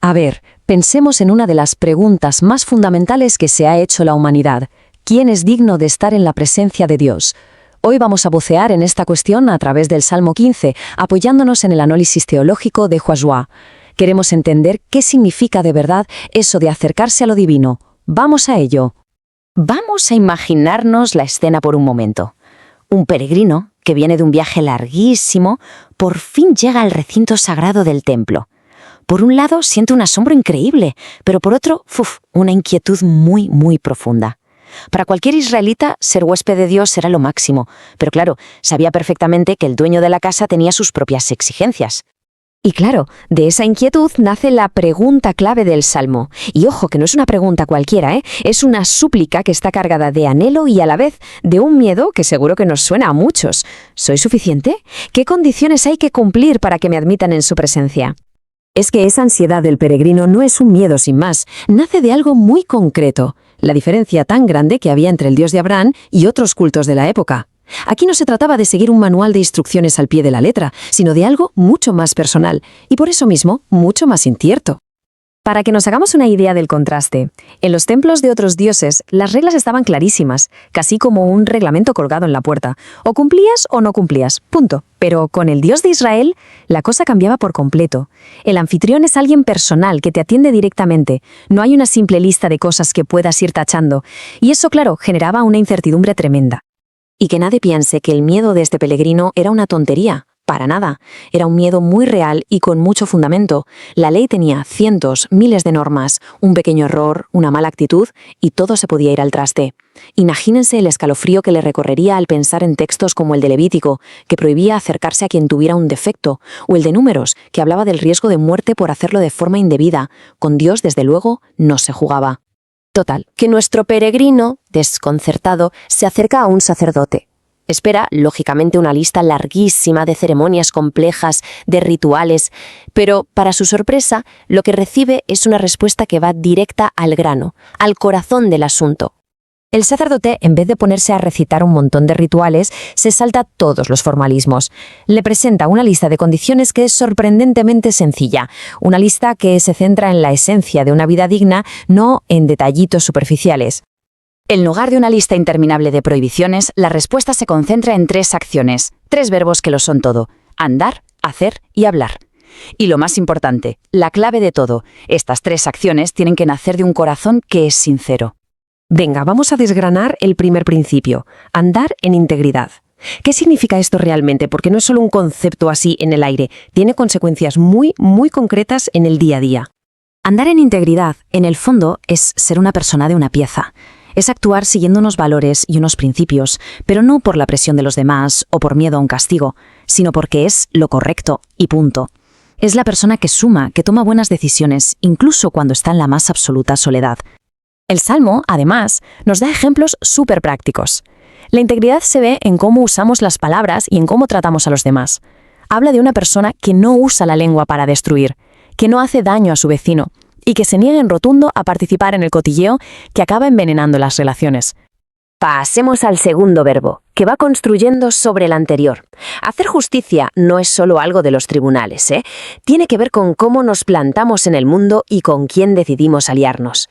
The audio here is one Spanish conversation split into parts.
A ver, pensemos en una de las preguntas más fundamentales que se ha hecho la humanidad. ¿Quién es digno de estar en la presencia de Dios? Hoy vamos a bucear en esta cuestión a través del Salmo 15, apoyándonos en el análisis teológico de Josué. Queremos entender qué significa de verdad eso de acercarse a lo divino. Vamos a ello. Vamos a imaginarnos la escena por un momento. Un peregrino, que viene de un viaje larguísimo, por fin llega al recinto sagrado del templo. Por un lado, siente un asombro increíble, pero por otro, una inquietud muy profunda. Para cualquier israelita, ser huésped de Dios era lo máximo, pero claro, sabía perfectamente que el dueño de la casa tenía sus propias exigencias. Y claro, de esa inquietud nace la pregunta clave del Salmo. Y ojo, que no es una pregunta cualquiera, ¿eh? Es una súplica que está cargada de anhelo y a la vez de un miedo que seguro que nos suena a muchos. ¿Soy suficiente? ¿Qué condiciones hay que cumplir para que me admitan en su presencia? Es que esa ansiedad del peregrino no es un miedo sin más, nace de algo muy concreto, la diferencia tan grande que había entre el Dios de Abraham y otros cultos de la época. Aquí no se trataba de seguir un manual de instrucciones al pie de la letra, sino de algo mucho más personal, y por eso mismo, mucho más incierto. Para que nos hagamos una idea del contraste, en los templos de otros dioses, las reglas estaban clarísimas, casi como un reglamento colgado en la puerta. O cumplías o no cumplías, punto. Pero con el Dios de Israel, la cosa cambiaba por completo. El anfitrión es alguien personal que te atiende directamente. No hay una simple lista de cosas que puedas ir tachando. Y eso, claro, generaba una incertidumbre tremenda. Y que nadie piense que el miedo de este peregrino era una tontería. Para nada. Era un miedo muy real y con mucho fundamento. La ley tenía cientos, miles de normas, un pequeño error, una mala actitud, y todo se podía ir al traste. Imagínense el escalofrío que le recorrería al pensar en textos como el de Levítico, que prohibía acercarse a quien tuviera un defecto, o el de Números, que hablaba del riesgo de muerte por hacerlo de forma indebida. Con Dios, desde luego, no se jugaba. Total, que nuestro peregrino, desconcertado, se acerca a un sacerdote. Espera, lógicamente, una lista larguísima de ceremonias complejas, de rituales, pero, para su sorpresa, lo que recibe es una respuesta que va directa al grano, al corazón del asunto. El sacerdote, en vez de ponerse a recitar un montón de rituales, se salta todos los formalismos. Le presenta una lista de condiciones que es sorprendentemente sencilla, una lista que se centra en la esencia de una vida digna, no en detallitos superficiales. En lugar de una lista interminable de prohibiciones, la respuesta se concentra en 3 acciones, 3 verbos que lo son todo: andar, hacer y hablar. Y lo más importante, la clave de todo, estas 3 acciones tienen que nacer de un corazón que es sincero. Venga, vamos a desgranar el primer principio, andar en integridad. ¿Qué significa esto realmente? Porque no es solo un concepto así en el aire, tiene consecuencias muy concretas en el día a día. Andar en integridad, en el fondo, es ser una persona de una pieza. Es actuar siguiendo unos valores y unos principios, pero no por la presión de los demás o por miedo a un castigo, sino porque es lo correcto y punto. Es la persona que suma, que toma buenas decisiones, incluso cuando está en la más absoluta soledad. El Salmo, además, nos da ejemplos súper prácticos. La integridad se ve en cómo usamos las palabras y en cómo tratamos a los demás. Habla de una persona que no usa la lengua para destruir, que no hace daño a su vecino, y que se niega en rotundo a participar en el cotilleo que acaba envenenando las relaciones. Pasemos al segundo verbo, que va construyendo sobre el anterior. Hacer justicia no es solo algo de los tribunales, ¿eh? Tiene que ver con cómo nos plantamos en el mundo y con quién decidimos aliarnos.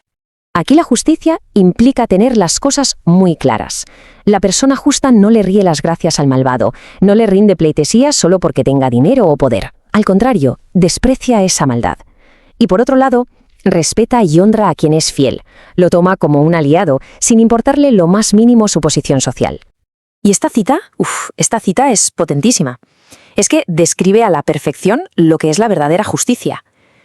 Aquí la justicia implica tener las cosas muy claras. La persona justa no le ríe las gracias al malvado, no le rinde pleitesía solo porque tenga dinero o poder. Al contrario, desprecia esa maldad. Y por otro lado, respeta y honra a quien es fiel. Lo toma como un aliado, sin importarle lo más mínimo su posición social. Y esta cita es potentísima. Es que describe a la perfección lo que es la verdadera justicia.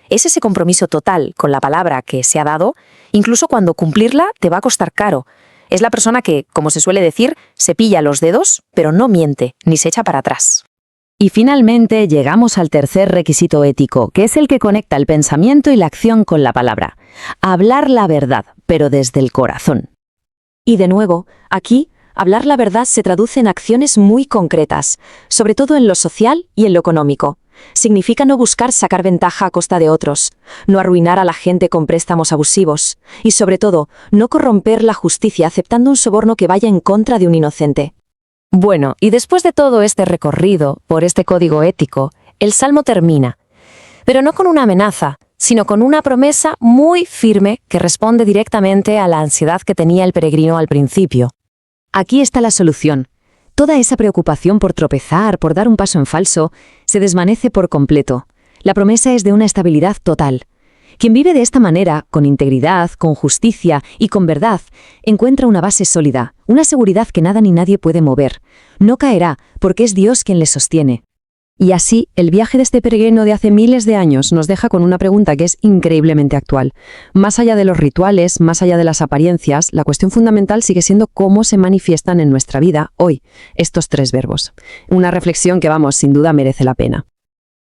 Es ese compromiso total con la palabra que se ha dado, incluso cuando cumplirla te va a costar caro. Es la persona que, como se suele decir, se pilla los dedos, pero no miente, ni se echa para atrás. Y finalmente llegamos al tercer requisito ético, que es el que conecta el pensamiento y la acción con la palabra. Hablar la verdad, pero desde el corazón. Y de nuevo, aquí, hablar la verdad se traduce en acciones muy concretas, sobre todo en lo social y en lo económico. Significa no buscar sacar ventaja a costa de otros, no arruinar a la gente con préstamos abusivos y, sobre todo, no corromper la justicia aceptando un soborno que vaya en contra de un inocente. Bueno, y después de todo este recorrido por este código ético, el Salmo termina, pero no con una amenaza, sino con una promesa muy firme que responde directamente a la ansiedad que tenía el peregrino al principio. Aquí está la solución. Toda esa preocupación por tropezar, por dar un paso en falso, se desvanece por completo. La promesa es de una estabilidad total. Quien vive de esta manera, con integridad, con justicia y con verdad, encuentra una base sólida, una seguridad que nada ni nadie puede mover. No caerá, porque es Dios quien le sostiene. Y así, el viaje de este peregrino de hace miles de años nos deja con una pregunta que es increíblemente actual. Más allá de los rituales, más allá de las apariencias, la cuestión fundamental sigue siendo cómo se manifiestan en nuestra vida hoy estos 3 verbos. Una reflexión que, sin duda merece la pena.